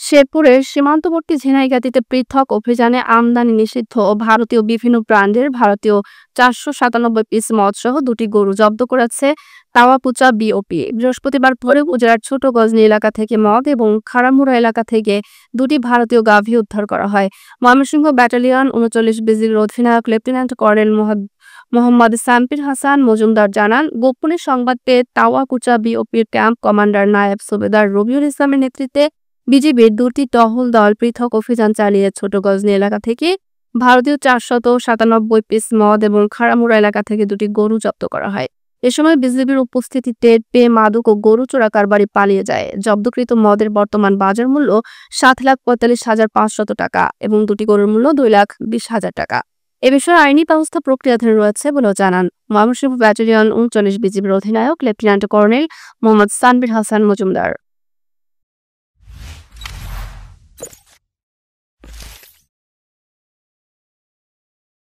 শেরপুরের সীমান্তবর্তী ঝিনাইগাতীতে পৃথক অভিযানে আমদানি নিষিদ্ধ ও ভারতীয় বিভিন্ন ব্র্যান্ডের ভারতীয় ৪৯৭ পিস মদসহ দুটি গরু জব্দ করেছে তাওয়াপুচা বিওপি। বৃহস্পতিবার ভোরে উপজেলার ছোট গজনী এলাকা থেকে মদ এবং খারামুড়া এলাকা থেকে দুটি ভারতীয় গাভী উদ্ধার করা হয়। ময়মনসিংহ ব্যাটালিয়ন ৩৯ বিজির অধিনায়ক লেফটেন্যান্ট কর্নেল মোহাম্মদ সাম্পির হাসান মজুমদার জানান, গোপনে সংবাদ পেয়ে তাওয়াকুচা বিওপির ক্যাম্প কমান্ডার নায়েব সুবেদার রবিউল ইসলামের নেতৃত্বে বিজিবির দুটি টহল দল পৃথক অভিযান চালিয়ে ছোট গজনী এলাকা থেকে ভারতীয় ৪৯৭ পিস মদ এবং খারামুড়া এলাকা থেকে দুটি গরু জব্দ করা হয়। এ সময় বিজিবির উপস্থিতি টের পেয়ে মাদক ও গরু চোরা কারবারি পালিয়ে যায়। জব্দকৃত মদের বর্তমান বাজার মূল্য ৭,৪৫,৫০০ টাকা এবং দুটি গরুর মূল্য ২,২০,০০০ টাকা। এ বিষয়ে আইনি ব্যবস্থা প্রক্রিয়াধীন রয়েছে বলেও জানান ময়মনসিংহ ব্যাটালিয়ন ৩৯ বিজিবির অধিনায়ক লেফটেন্যান্ট কর্নেল মোহাম্মদ সাম্পির হাসান মজুমদার।